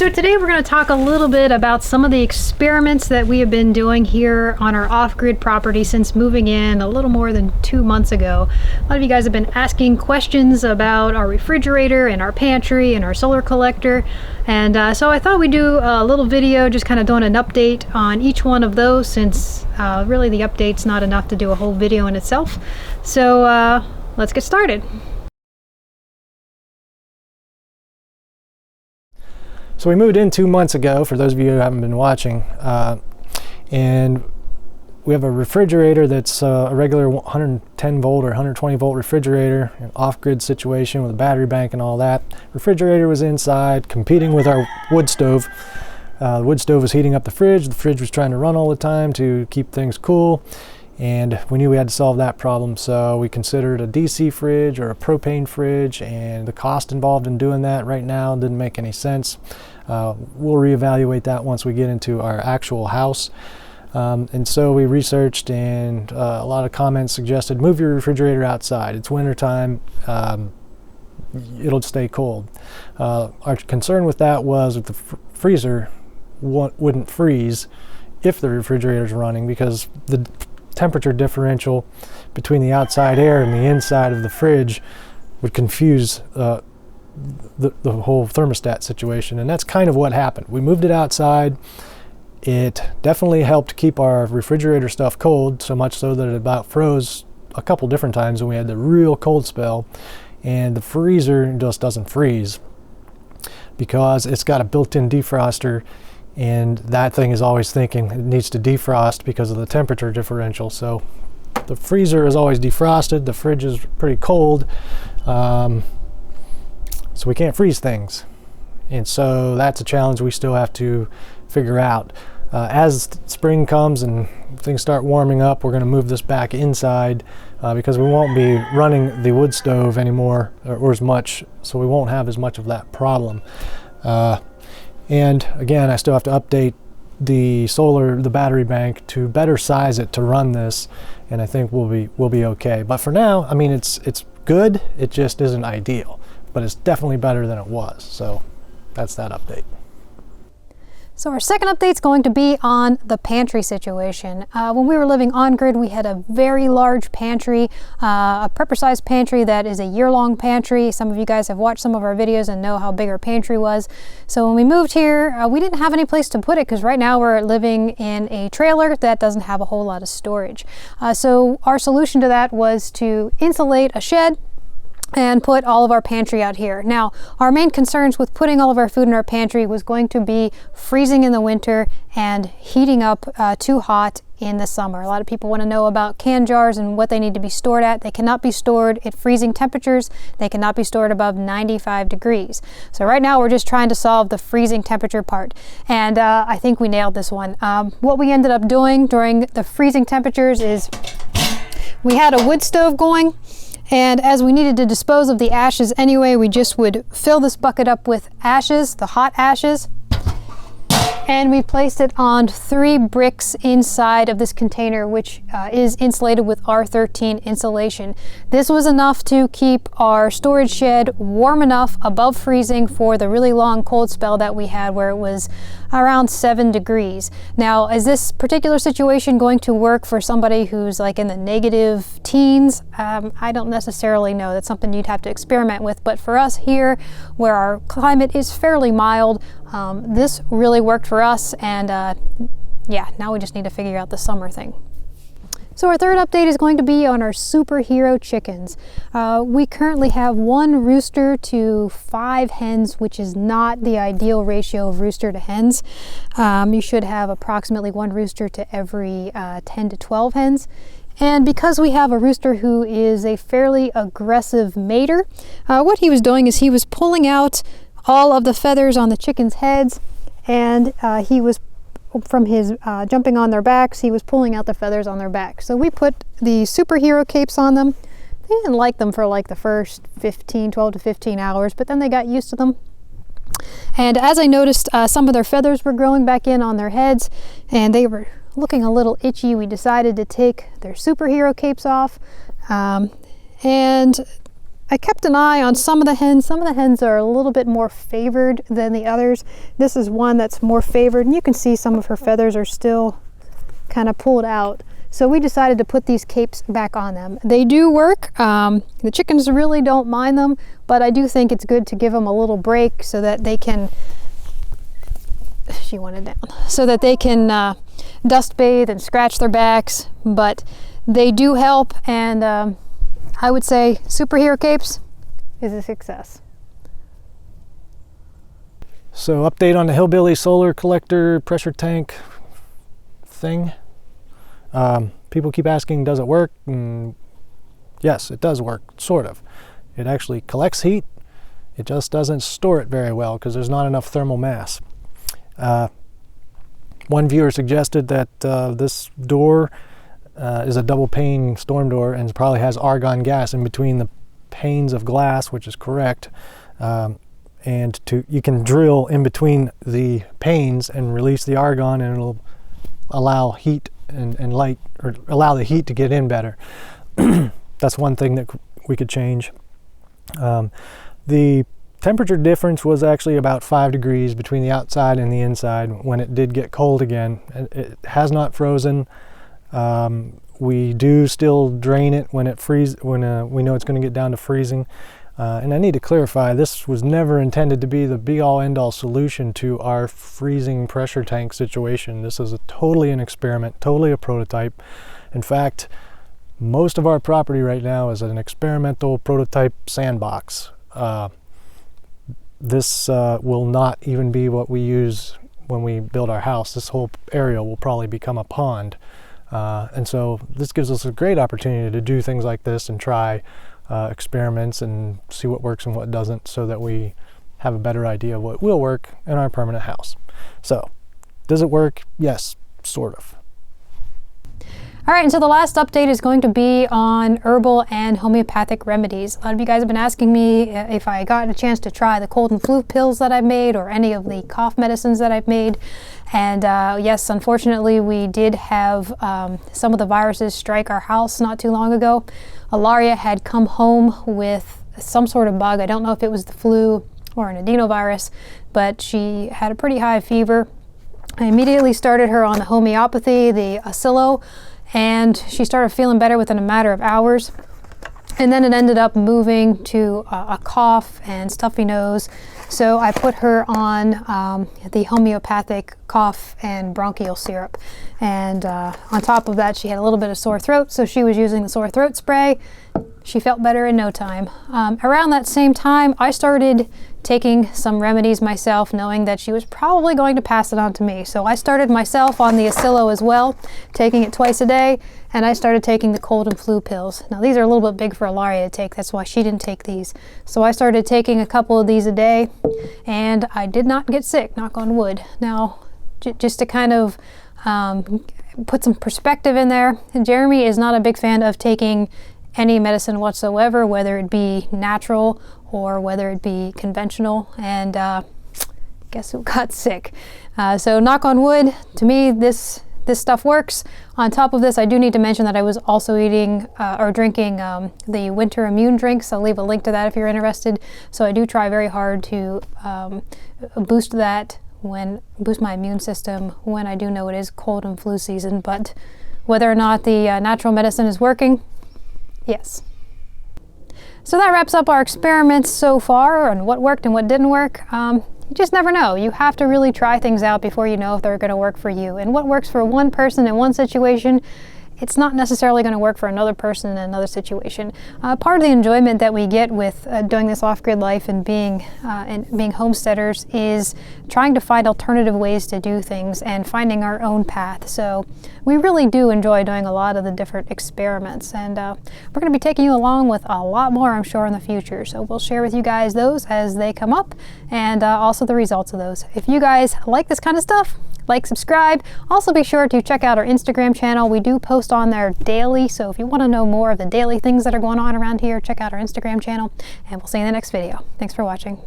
So today we're going to talk a little bit about some of the experiments that we have been doing here on our off-grid property since moving in a little more than 2 months ago. A lot of you guys have been asking questions about our refrigerator and our pantry and our solar collector, and so I thought we'd do a little video just kind of doing an update on each one of those, since really the update's not enough to do a whole video in itself. So let's get started. So we moved in 2 months ago, for those of you who haven't been watching, and we have a refrigerator that's a regular 110 volt or 120 volt refrigerator, an off-grid situation with a battery bank and all that. Refrigerator was inside competing with our wood stove. The wood stove was heating up the fridge was trying to run all the time to keep things cool, and we knew we had to solve that problem, so we considered a DC fridge or a propane fridge, and the cost involved in doing that right now didn't make any sense. We'll reevaluate that once we get into our actual house. And so we researched, and a lot of comments suggested move your refrigerator outside. It's winter time, it'll stay cold. Our concern with that was that the freezer wouldn't freeze if the refrigerator's running, because the temperature differential between the outside air and the inside of the fridge would confuse the whole thermostat situation, and that's kind of what happened. We moved it outside. It definitely helped keep our refrigerator stuff cold, so much so that it about froze a couple different times when we had the real cold spell, and the freezer just doesn't freeze because it's got a built-in defroster, and that thing is always thinking it needs to defrost because of the temperature differential. So the freezer is always defrosted, the fridge is pretty cold, so we can't freeze things. And so that's a challenge we still have to figure out. As spring comes and things start warming up, we're going to move this back inside because we won't be running the wood stove anymore or as much, so we won't have as much of that problem. And again, I still have to update the battery bank to better size it to run this, and I think we'll be okay. But for now, I mean, it's good. It just isn't ideal, but it's definitely better than it was. So that's that update. So our second update is going to be on the pantry situation. When we were living on grid, we had a very large pantry, a prepper-sized pantry that is a year-long pantry. Some of you guys have watched some of our videos and know how big our pantry was. So when we moved here, we didn't have any place to put it because right now we're living in a trailer that doesn't have a whole lot of storage. So our solution to that was to insulate a shed and put all of our pantry out here. Now, our main concerns with putting all of our food in our pantry was going to be freezing in the winter and heating up too hot in the summer. A lot of people want to know about can jars and what they need to be stored at. They cannot be stored at freezing temperatures. They cannot be stored above 95 degrees. So right now we're just trying to solve the freezing temperature part. And I think we nailed this one. What we ended up doing during the freezing temperatures is we had a wood stove going, and as we needed to dispose of the ashes anyway, we just would fill this bucket up with ashes, the hot ashes, and we placed it on 3 bricks inside of this container, which is insulated with R13 insulation. This was enough to keep our storage shed warm enough above freezing for the really long cold spell that we had, where it was around 7 degrees. Now, is this particular situation going to work for somebody who's like in the negative teens? I don't necessarily know. That's something you'd have to experiment with. But for us here, where our climate is fairly mild, this really worked for us, and yeah, now we just need to figure out the summer thing. So our third update is going to be on our superhero chickens. We currently have 1 rooster to 5 hens, which is not the ideal ratio of rooster to hens. You should have approximately 1 rooster to every 10 to 12 hens. And because we have a rooster who is a fairly aggressive mater, what he was doing is he was pulling out all of the feathers on the chickens' heads, and he was, from his jumping on their backs, he was pulling out the feathers on their backs. So we put the superhero capes on them. They didn't like them for like the first 12 to 15 hours, but then they got used to them. And as I noticed, some of their feathers were growing back in on their heads, and they were looking a little itchy. We decided to take their superhero capes off, and I kept an eye on some of the hens. Some of the hens are a little bit more favored than the others. This is one that's more favored, and you can see some of her feathers are still kind of pulled out. So we decided to put these capes back on them. They do work. The chickens really don't mind them, but I do think it's good to give them a little break so that they can, she wanted down, so that they can dust bathe and scratch their backs. But they do help, and I would say superhero capes is a success. So update on the Hillbilly solar collector pressure tank thing. People keep asking, does it work? And yes, it does work, sort of. It actually collects heat. It just doesn't store it very well because there's not enough thermal mass. One viewer suggested that this door is a double pane storm door and probably has argon gas in between the panes of glass, which is correct. And you can drill in between the panes and release the argon, and it'll allow heat and light, or allow the heat to get in better. That's one thing that we could change. The temperature difference was actually about 5 degrees between the outside and the inside when it did get cold again. It has not frozen. We do still drain it when it when we know it's going to get down to freezing. And I need to clarify, this was never intended to be the be-all end-all solution to our freezing pressure tank situation. This is totally an experiment, totally a prototype. In fact, most of our property right now is an experimental prototype sandbox. This will not even be what we use when we build our house. This whole area will probably become a pond. And so this gives us a great opportunity to do things like this and try experiments and see what works and what doesn't, so that we have a better idea of what will work in our permanent house. So, does it work? Yes, sort of. All right, and so the last update is going to be on herbal and homeopathic remedies. A lot of you guys have been asking me if I got a chance to try the cold and flu pills that I've made or any of the cough medicines that I've made. And yes, unfortunately, we did have some of the viruses strike our house not too long ago. Ilaria had come home with some sort of bug. I don't know if it was the flu or an adenovirus, but she had a pretty high fever. I immediately started her on the homeopathy, the Acilo, and she started feeling better within a matter of hours. And then it ended up moving to a cough and stuffy nose. So I put her on the homeopathic cough and bronchial syrup. And on top of that, she had a little bit of sore throat, so she was using the sore throat spray. She felt better in no time. Around that same time, I started taking some remedies myself, knowing that she was probably going to pass it on to me. So I started myself on the Acilo as well, taking it twice a day, and I started taking the cold and flu pills. Now these are a little bit big for Ilaria to take, that's why she didn't take these. So I started taking a couple of these a day, and I did not get sick, knock on wood. Now, just to kind of put some perspective in there, Jeremy is not a big fan of taking any medicine whatsoever, whether it be natural or whether it be conventional, and guess who got sick? So knock on wood, to me this stuff works. On top of this, I do need to mention that I was also eating or drinking the winter immune drinks. I'll leave a link to that if you're interested. So I do try very hard to boost my immune system when I do know it is cold and flu season. But whether or not the natural medicine is working, yes. So that wraps up our experiments so far on what worked and what didn't work. You just never know. You have to really try things out before you know if they're going to work for you. And what works for one person in one situation, it's not necessarily going to work for another person in another situation. Part of the enjoyment that we get with doing this off-grid life and being homesteaders is trying to find alternative ways to do things and finding our own path. So we really do enjoy doing a lot of the different experiments, and we're going to be taking you along with a lot more, I'm sure, in the future. So we'll share with you guys those as they come up, and also the results of those. If you guys like this kind of stuff, like, subscribe. Also be sure to check out our Instagram channel. We do post on there daily, so if you want to know more of the daily things that are going on around here, check out our Instagram channel, and we'll see you in the next video. Thanks for watching.